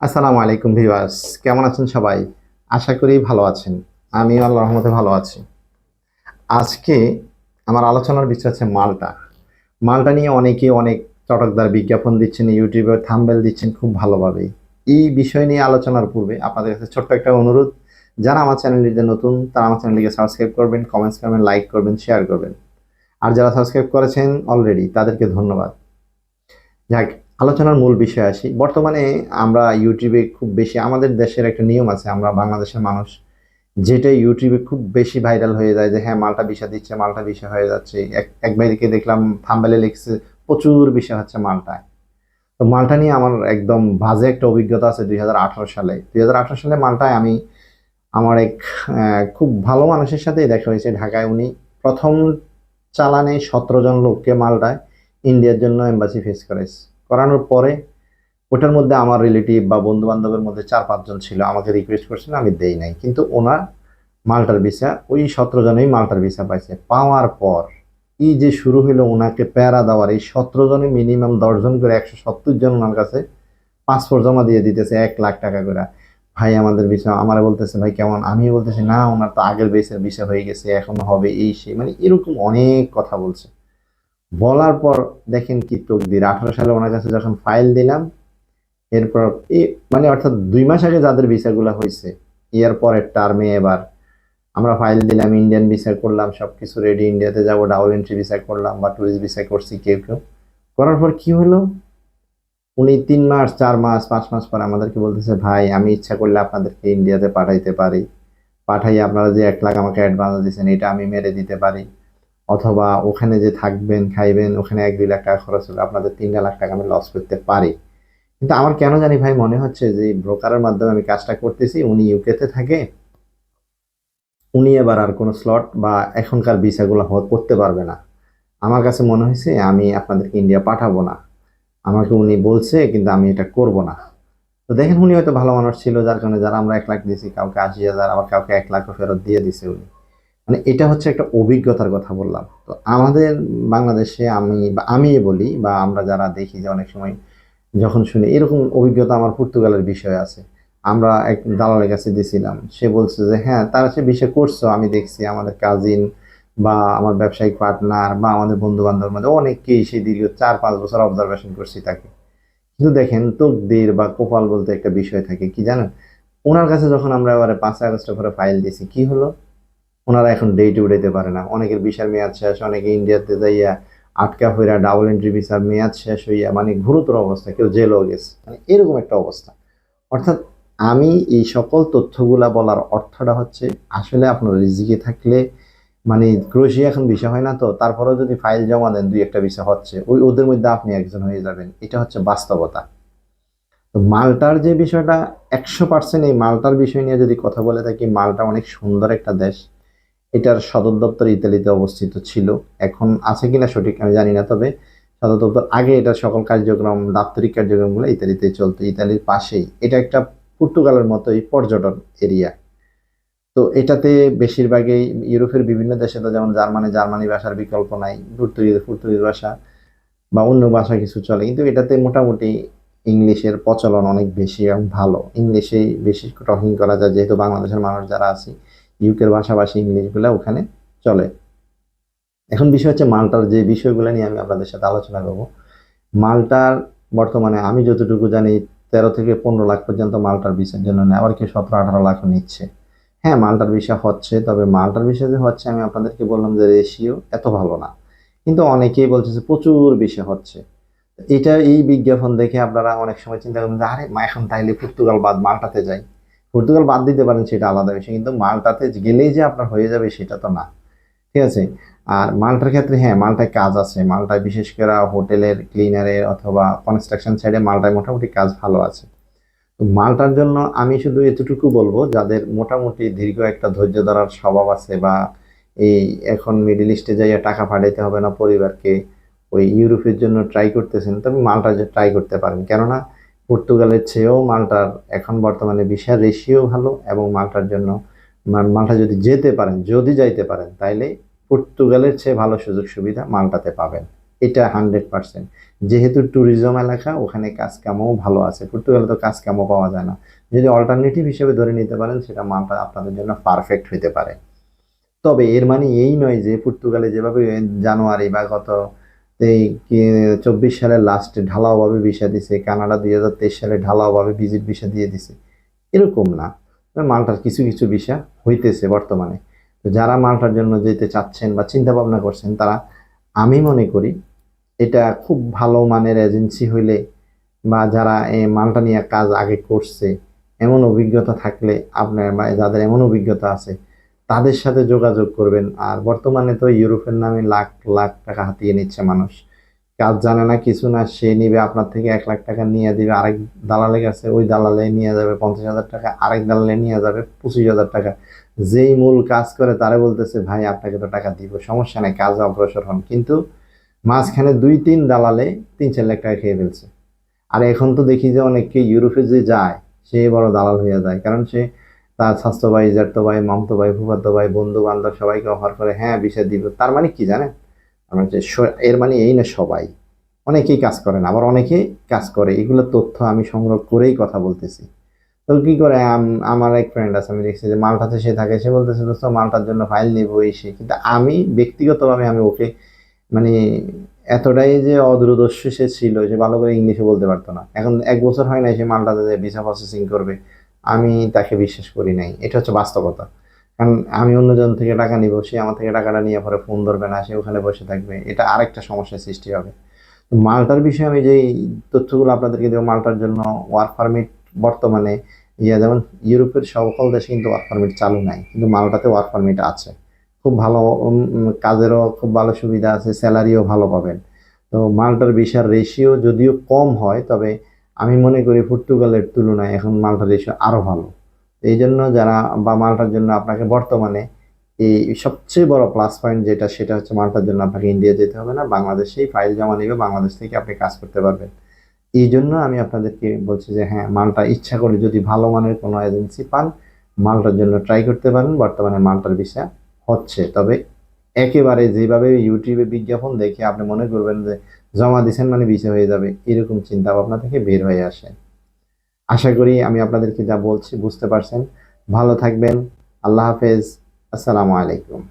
আসসালামু আলাইকুম ভিউয়ার্স, কেমন আছেন সবাই? আশা করি ভালো আছেন। আমিও আল্লাহর রহমতে ভালো আছি। আজকে আমার আলোচনার বিষয় হচ্ছে মাল্টা। মাল্টা নিয়ে অনেকেই অনেক চটকদার বিজ্ঞাপন দিচ্ছেন, ইউটিউবে থাম্বনেল দিচ্ছেন খুব ভালোভাবেই। এই বিষয় নিয়ে আলোচনার পূর্বে আপনাদের কাছে ছোট্ট একটা অনুরোধ, যারা আমার চ্যানেলটিতে নতুন তারা আমার চ্যানেলটিকে সাবস্ক্রাইব করবেন, কমেন্টস করবেন, লাইক করবেন, শেয়ার করবেন। আর যারা সাবস্ক্রাইব করেছেন অলরেডি তাদেরকে ধন্যবাদ। যাক, আলোচনার মূল বিষয়ে আসি। বর্তমানে আমরা ইউটিউবে খুব বেশি, আমাদের দেশের একটা নিয়ম আছে, আমরা বাংলাদেশের মানুষ যেটা ইউটিউবে খুব বেশি ভাইরাল হয়ে যায় যে হ্যাঁ মাল্টা ভিসা দিচ্ছে, মাল্টা ভিসা হয়ে যাচ্ছে। এক ভাইকে দেখলাম থাম্বনেলে লিখছে প্রচুর ভিসা হচ্ছে মাল্টায়। তো মাল্টা নিয়ে আমার একদম বাজে একটা অভিজ্ঞতা আছে 2018 সালে। 2018 সালে মাল্টায় আমি আমার এক খুব ভালো মানুষের সাথেই দেখা হয়েছে ঢাকায়। উনি প্রথম চালানে 17 জন লোককে মাল্টায় ইন্ডিয়ার জন্য এম্বাসি ফেস করানোর পরে ওটার মধ্যে আমার রিলেটিভ বা বন্ধু বান্ধবের মধ্যে 4-5 জন ছিল, আমাকে রিকোয়েস্ট করছিল, আমি দেই নাই। কিন্তু ওনার মাল্টার ভিসা, ওই 17 জনেই মাল্টার ভিসা পাইছে। পাওয়ার পর এই যে শুরু হলো ওনাকে প্যারা দেওয়ার, এই 17 জনে মিনিমাম 10 জন করে 170 জন ওনার কাছে পাসপোর্ট জমা দিয়ে দিতেছে 1 লাখ টাকা করে। ভাই আমাদের ভিসা, আমারে বলতেছে ভাই কেমন, আমিও বলতেছি না ওনার তো আগের বেসের ভিসা হয়ে গেছে, এখন হবে এই সেই, মানে এরকম অনেক কথা বলছে। বলার পর দেখেন কি তকদির, 18 সালে ওনার কাছে যখন ফাইল দিলাম, এরপর মানে অর্থাৎ 2 মাস আগে যাদের ভিসাগুলো হয়েছে, এর পরের টার্মে এবার আমরা ফাইল দিলাম, ইন্ডিয়ান ভিসা করলাম, সবকিছু রেডি, ইন্ডিয়াতে যাব, ডাবল এন্ট্রি ভিসা করলাম বা ট্যুরিস্ট ভিসা করছি কেউ কেউ। করার পর কি হলো, উনি 3 মাস 4 মাস 5 মাস পর আমাদেরকে বলতেছে ভাই আমি ইচ্ছা করলে আপনাদেরকে ইন্ডিয়াতে পাঠাইতে পারি, পাঠাই আপনারা যে 1 লাখ আমাকে অ্যাডভান্স দিচ্ছেন এটা আমি মেরে দিতে পারি, অথবা ওখানে যে থাকবেন খাইবেন ওখানে 1-2 লাখ টাকা খরচ হলে আপনাদের 3 লাখ টাকা আমি লস করতে পারি। কিন্তু আমার কেন জানি ভাই মনে হচ্ছে যে ব্রোকারের মাধ্যমে আমি কাজটা করতেছি, উনি ইউকেতে থাকে, উনি এবার আর কোনো স্লট বা এখনকার ভিসাগুলো করতে পারবে না। আমার কাছে মনে হয়েছে আমি আপনাদেরকে ইন্ডিয়া পাঠাবো না, আমাকে উনি বলছে কিন্তু আমি এটা করব না। তো দেখেন উনি হয়তো ভালো মানুষ ছিল, যার কারণে যারা আমরা 1 লাখ দিয়েছি কাউকে 80,000, আবার কাউকে 1 লাখও ফেরত দিয়ে দিছে উনি। মানে এটা হচ্ছে একটা অভিজ্ঞতার কথা বললাম। তো আমাদের বাংলাদেশে আমি বলি বা আমরা যারা দেখি যে অনেক সময় যখন শুনি এরকম অভিজ্ঞতা, আমার পর্তুগালের বিষয় আছে। আমরা এক দালালের কাছে দিয়েছিলাম, সে বলছে যে হ্যাঁ তারা সে বিষয় করছো, আমি দেখছি আমাদের কাজিন বা আমার ব্যবসায়িক পার্টনার বা আমাদের বন্ধু বান্ধবের মধ্যে অনেককেই সেই দীর্ঘ 4-5 বছর অবজারভেশন করছি তাকে। কিন্তু দেখেন তকদির বা কপাল বলতে একটা বিষয় থাকে, কি জানেন, ওনার কাছে যখন আমরা এবারে 5ই আগস্ট করে ফাইল দিয়েছি কি হলো, ওনারা এখন ডেটে উঠাইতে পারে না। অনেকের ভিসার মেয়াদ শেষ, অনেকে ইন্ডিয়াতে যাইয়া আটকা হইরা ডাবল এন্ট্রি ভিসার মেয়াদ শেষ হইয়া মানে গুরুতর অবস্থা, কেউ জেলও গেছে, মানে এরকম একটা অবস্থা। অর্থাৎ আমি এই সকল তথ্যগুলা বলার অর্থটা হচ্ছে আসলে আপনার রিজিকে থাকলে, মানে ক্রোয়েশিয়া এখন ভিসা হয় না, তো তারপরেও যদি ফাইল জমা দেন 2-1টা ভিসা হচ্ছে, ওদের মধ্যে আপনি একজন হয়ে যাবেন, এটা হচ্ছে বাস্তবতা। তো মাল্টার যে বিষয়টা, 100% এই মাল্টার বিষয় নিয়ে যদি কথা বলে থাকি, মাল্টা অনেক সুন্দর একটা দেশ। এটার সদর দপ্তর ইতালিতে অবস্থিত ছিল, এখন আছে কিনা সঠিক আমি জানি না, তবে সদর দপ্তর আগে এটা সকল কার্যক্রম, দাপ্তরিক কার্যক্রমগুলো ইতালিতে চলতো। ইতালির পাশেই এটা একটা পর্তুগালের মতোই পর্যটন এরিয়া। তো এটাতে বেশিরভাগই ইউরোপের বিভিন্ন দেশে, তো যেমন জার্মানি ভাষার বিকল্প নাই, পর্তুগিজ ভাষা বা অন্য ভাষা কিছু চলে, কিন্তু এটাতে মোটামুটি ইংলিশের প্রচলন অনেক বেশি এবং ভালো, ইংলিশেই বেশি টকিং করা যায়, যেহেতু বাংলাদেশের মানুষ যারা আছে ইউকের ভাষাভাষী ইংলিশগুলো ওখানে চলে। এখন বিষয় হচ্ছে মাল্টার যে বিষয়গুলো নিয়ে আমি আপনাদের সাথে আলোচনা করবো। মাল্টার বর্তমানে আমি যতটুকু জানি 13 থেকে 15 লাখ পর্যন্ত মাল্টার ভিসার জন্য নেয়, আবার কেউ 17-18 লাখও নিচ্ছে। হ্যাঁ মাল্টার ভিসা হচ্ছে, তবে মাল্টার ভিসা যে হচ্ছে আমি আপনাদেরকে বললাম যে রেশিও এত ভালো না, কিন্তু অনেকেই বলছে যে প্রচুর ভিসা হচ্ছে। এটা এই বিজ্ঞাপন দেখে আপনারা অনেক সময় চিন্তা করেন যে আরে এখন তাইলে পর্তুগাল বাদ মাল্টাতে যাই। পর্তুগাল বাদ দিতে পারেন, সেটা আলাদা বিষয়, কিন্তু মাল্টাতে গেলেই যে আপনার হয়ে যাবে সেটা তো না। ঠিক আছে। আর মাল্টার ক্ষেত্রে হ্যাঁ মাল্টায় কাজ আছে, মাল্টায় বিশেষ করে হোটেলের ক্লিনারের অথবা কনস্ট্রাকশন সাইডে মাল্টায় মোটামুটি কাজ ভালো আছে। তো মাল্টার জন্য আমি শুধু এতটুকু বলবো, যাদের মোটামুটি দীর্ঘ একটা ধৈর্য ধরার স্বভাব আছে বা এই এখন মিডিল ইস্টে যাইয়া টাকা পাঠাইতে হবে না পরিবারকে, ওই ইউরোপের জন্য ট্রাই করতেছেন, তবে মাল্টা যে ট্রাই করতে পারেন। কেননা পর্তুগালের চেয়েও মাল্টার এখন বর্তমানে ভিসার রেশিও ভালো, এবং মাল্টার জন্য মাল্টা যদি যেতে পারেন, যদি যাইতে পারেন, তাইলে পর্তুগালের চেয়ে ভালো সুযোগ সুবিধা মাল্টাতে পাবেন। এটা 100%। যেহেতু ট্যুরিজম এলাকা, ওখানে কাজ কামও ভালো আছে। পর্তুগালে তো কাজ কামও পাওয়া যায় না। যদি অল্টারনেটিভ হিসেবে ধরে নিতে পারেন, সেটা মালটা আপনাদের জন্য পারফেক্ট হইতে পারে। তবে এর মানে এই নয় যে পর্তুগালে যেভাবে জানুয়ারি বা গত এই 24 সালের লাস্টে ঢালাওভাবে ভিসা দিছে, কানাডা 2023 সালে ঢালাওভাবে ভিজিট ভিসা দিয়ে দিছে, এরকম না। তবে মাল্টার কিছু কিছু ভিসা হইতেছে বর্তমানে। তো যারা মাল্টার জন্য যেতে চাচ্ছেন বা চিন্তা ভাবনা করছেন, তারা, আমি মনে করি এটা খুব ভালো মানের এজেন্সি হইলে বা যারা এই মালটা নিয়ে কাজ আগে করছে, এমন অভিজ্ঞতা থাকলে আপনার বা যাদের এমন অভিজ্ঞতা আছে, তাদের সাথে যোগাযোগ করবেন। আর বর্তমানে তো ইউরোপের নামে লাখ লাখ টাকা হাতিয়ে নিচ্ছে মানুষ। কাজ জানে না, কিছু না, সে নিবে আপনার থেকে 1 লাখ টাকা নিয়ে দিবে আরেক দালালের কাছে, ওই দালালে নিয়ে যাবে 50,000 টাকা, আরেক দালালে নিয়ে যাবে 25,000 টাকা। যেই মূল কাজ করে তারা বলতেছে ভাই আপনাকে তো টাকা দিব, সমস্যা নেই, কাজে অগ্রসর হন। কিন্তু মাঝখানে 2-3 দালালে 3-4 লাখ টাকা খেয়ে ফেলছে। আর এখন তো দেখি যে অনেকে ইউরোপে যে যায়, সে বড় দালাল হয়ে যায়, কারণ সে তার স্বাস্থ্য ভাই, জ্যাঠতো ভাই, মামতো ভাই, ফুফাতো ভাই, বন্ধু বান্ধব সবাইকে অফার করে, হ্যাঁ বিষয় দিব। তার মানে কি জানেন? আমার যে এর মানে এই না সবাই, অনেকেই কাজ করে না, আবার অনেকেই কাজ করে। এগুলো তথ্য আমি সংগ্রহ করেই কথা বলতেছি। তো কি করে, আমার এক ফ্রেন্ড আছে, আমি দেখছি যে মালটাতে সে থাকে, সে বলতেছে দোস্ত মালটার জন্য ফাইল নিবো এই সে, কিন্তু আমি ব্যক্তিগতভাবে আমি ওকে মানে এতটাই যে অদূরদর্শী সে ছিল যে ভালো করে ইংলিশে বলতে পারতো না। এখন 1 বছর হয় নাই সে মালটাতে যে ভিসা প্রসেসিং করবে, আমি তাকে বিশ্বাস করি নাই। এটা হচ্ছে বাস্তবতা। কারণ আমি অন্যজন থেকে টাকা নিব, সে আমার থেকে টাকাটা নিয়ে পরে ফোন ধরবে না, সে ওখানে বসে থাকবে, এটা আরেকটা সমস্যার সৃষ্টি হবে। তো মাল্টার বিষয়ে আমি যেই তথ্যগুলো আপনাদেরকে দেবো, মাল্টার জন্য ওয়ার্ক পারমিট বর্তমানে যেমন ইউরোপের সকল দেশে কিন্তু ওয়ার্ক পারমিট চালু নাই, কিন্তু মাল্টাতে ওয়ার্ক পারমিট আছে। খুব ভালো, কাজেরও খুব ভালো সুবিধা আছে, স্যালারিও ভালো পাবেন। তো মাল্টার ভিসার রেশিও যদিও কম হয়, তবে আমি মনে করি পর্তুগালের তুলনায় এখন মাল্টার রেশিও আরো ভালো। এই জন্য যারা বা মাল্টার জন্য আপনাকে বর্তমানে এই সবচেয়ে বড় প্লাস পয়েন্ট যেটা, সেটা হচ্ছে মাল্টার জন্য আপনাকে ইন্ডিয়া যেতে হবে না, বাংলাদেশেই ফাইল জমা নেবে, বাংলাদেশ থেকে আপনি কাজ করতে পারবেন। এই জন্য আমি আপনাদেরকে বলছি যে হ্যাঁ, মাল্টা ইচ্ছা করে যদি ভালো মানের কোনো এজেন্সি পান, মাল্টার জন্য ট্রাই করতে পারেন। বর্তমানে মাল্টার ভিসা হচ্ছে, তবে একেবারে যেভাবে ইউটিউবে বিজ্ঞাপন দেখে আপনি মনে করবেন যে জমা দিচ্ছেন মানে ভিসা হয়ে যাবে, এরকম চিন্তা ভাবনা থেকে বের হয়ে আসে। আশা করি আমি আপনাদেরকে যা বলছি বুঝতে পারছেন। ভালো থাকবেন। আল্লাহ হাফেজ। আসসালামু আলাইকুম।